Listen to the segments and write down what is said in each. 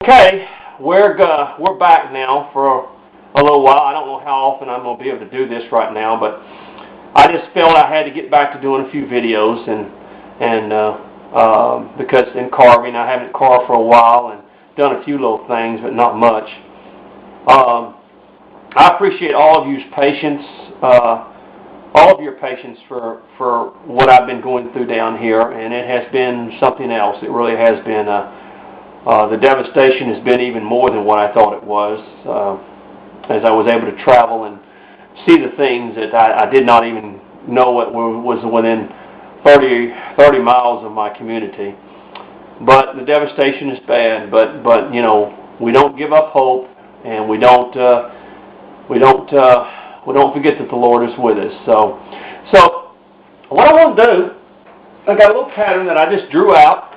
Okay, we're back now for a little while. I don't know how often I'm going to be able to do this right now, but I just felt I had to get back to doing a few videos, and because in carving I haven't carved for a while and done a few little things, but not much. I appreciate all of your patience, for what I've been going through down here, and it has been something else. It really has been. The devastation has been even more than what I thought it was, as I was able to travel and see the things that I did not even know what was within 30 miles of my community. But the devastation is bad. But you know, we don't give up hope, and we don't forget that the Lord is with us. So what I want to do, I got a little pattern that I just drew out.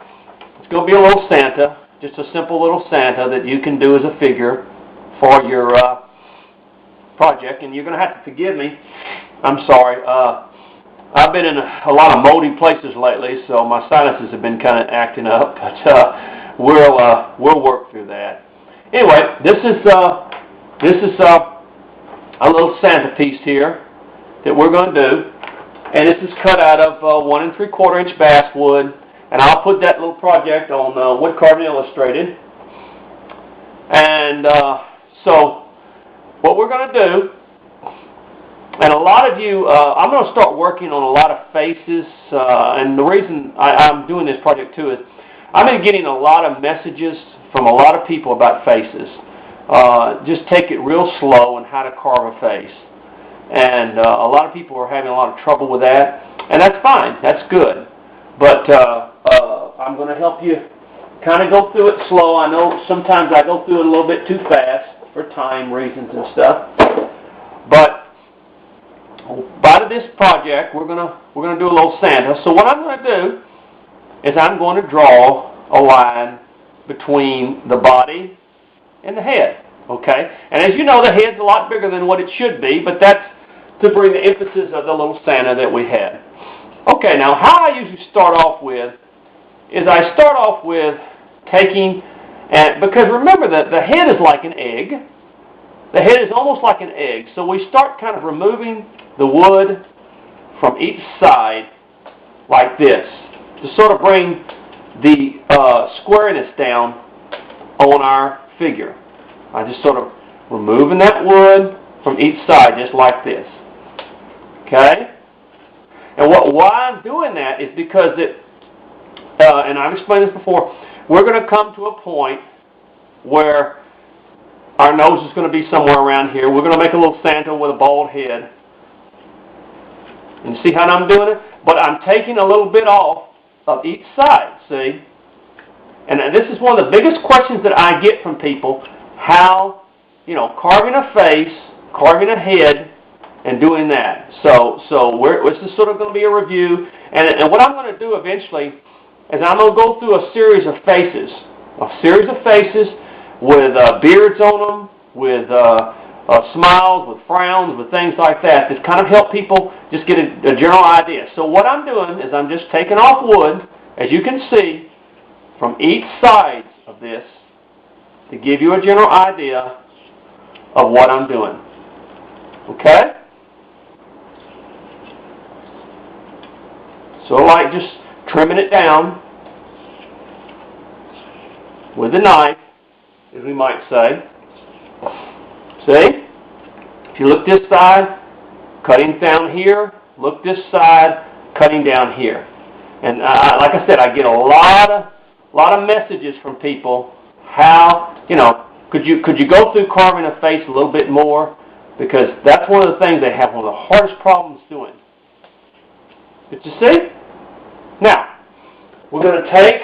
It's going to be a little Santa. Just a simple little Santa that you can do as a figure for your project. And you're going to have to forgive me. I'm sorry. I've been in a lot of moldy places lately, so my sinuses have been kind of acting up. But we'll work through that. Anyway, this is a little Santa piece here that we're going to do. And this is cut out of 1 3/4 inch basswood. And I'll put that little project on Woodcarving Illustrated. And so what we're going to do, and a lot of you, I'm going to start working on a lot of faces. And the reason I'm doing this project too is I've been getting a lot of messages from a lot of people about faces. Just take it real slow on how to carve a face. And a lot of people are having a lot of trouble with that. And that's fine. That's good. But I'm going to help you kind of go through it slow. I know sometimes I go through it a little bit too fast for time reasons and stuff. But by this project, we're going to do a little Santa. So what I'm going to do is I'm going to draw a line between the body and the head. Okay? And as you know, the head's a lot bigger than what it should be, but that's to bring the emphasis of the little Santa that we had. Okay, now how I usually start off with is I start off with taking, because remember that the head is like an egg. The head is almost like an egg. So we start kind of removing the wood from each side like this to sort of bring the squareness down on our figure. I just sort of removing that wood from each side just like this. Okay? And why I'm doing that is because and I've explained this before, we're going to come to a point where our nose is going to be somewhere around here. We're going to make a little Santa with a bald head. And you see how I'm doing it? But I'm taking a little bit off of each side, see? And this is one of the biggest questions that I get from people, how, you know, carving a face, carving a head, and doing that. So this is sort of going to be a review. And what I'm going to do eventually is I'm going to go through a series of faces. With beards on them, with smiles, with frowns, with things like that kind of help people just get a general idea. So what I'm doing is I'm just taking off wood, as you can see, from each side of this to give you a general idea of what I'm doing. Okay? So like just trimming it down with a knife, as we might say. See? If you look this side, cutting down here. Look this side, cutting down here. And like I said, I get a lot of messages from people. How, you know, could you go through carving a face a little bit more? Because that's one of the things they have one of the hardest problems doing. Did you see? Now, we're going to take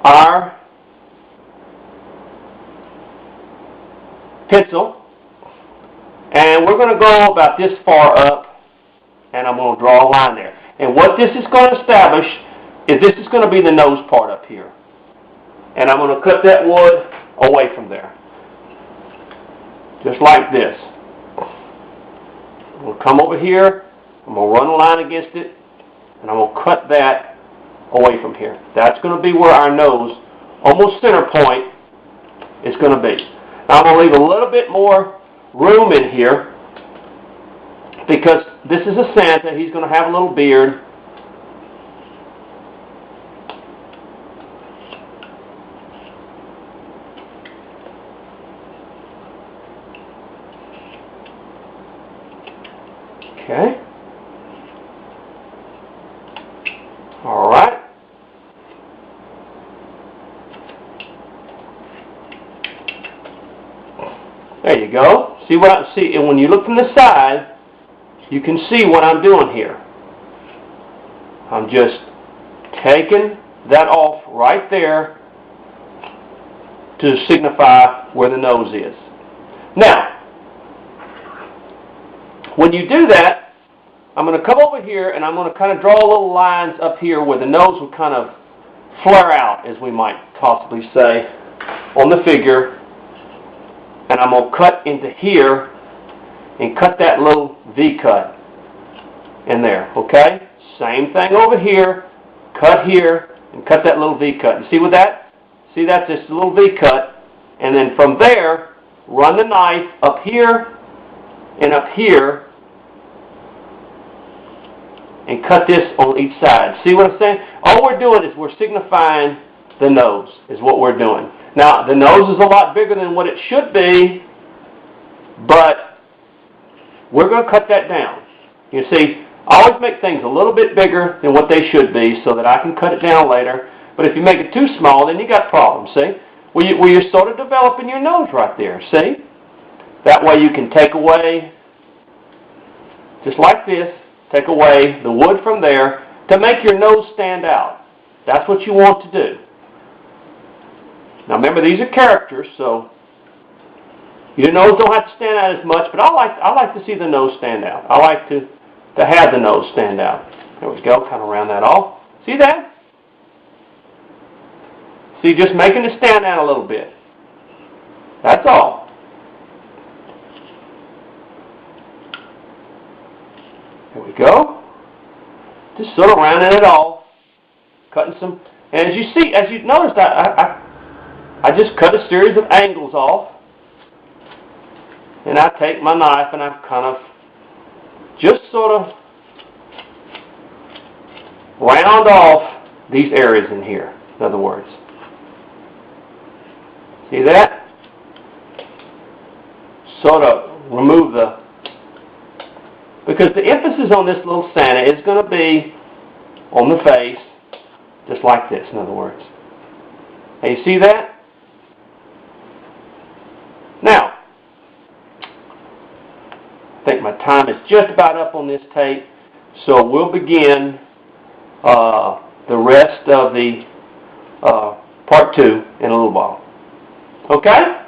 our pencil and we're going to go about this far up, and I'm going to draw a line there. And what this is going to establish is this is going to be the nose part up here. And I'm going to cut that wood away from there. Just like this. I'm going to come over here, I'm going to run a line against it, and I'm going to cut that away from here. That's going to be where our nose almost center point is going to be. Now I'm going to leave a little bit more room in here because this is a Santa. He's going to have a little beard. Okay. All right. There you go. See what I see? And when you look from the side, you can see what I'm doing here. I'm just taking that off right there to signify where the nose is. Now, when you do that, I'm going to come over here and I'm going to kind of draw little lines up here where the nose will kind of flare out, as we might possibly say, on the figure. And I'm going to cut into here and cut that little V cut in there, okay? Same thing over here, cut here, and cut that little V cut. You see with that? See, that's just a little V cut. And then from there, run the knife up here and up here and cut this on each side. See what I'm saying? All we're doing is we're signifying the nose is what we're doing. Now, the nose is a lot bigger than what it should be, but we're going to cut that down. You see, I always make things a little bit bigger than what they should be so that I can cut it down later. But if you make it too small, then you got problems, see? Well, you're sort of developing your nose right there, see? That way you can take away, just like this, take away the wood from there to make your nose stand out. That's what you want to do. Now remember, these are characters, so your nose don't have to stand out as much, but I like to see the nose stand out. I like to have the nose stand out. There we go, kind of round that off. See that? See, just making it stand out a little bit. That's all. There we go. Just sort of rounding it off, cutting some. And as you see, as you noticed, I just cut a series of angles off, and I take my knife and I kind of just sort of round off these areas in here, in other words. See that? Sort of remove because the emphasis on this little Santa is going to be on the face, just like this, in other words. Now you see that? Now, I think my time is just about up on this tape, so we'll begin the rest of the part 2 in a little while. Okay?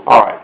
All right.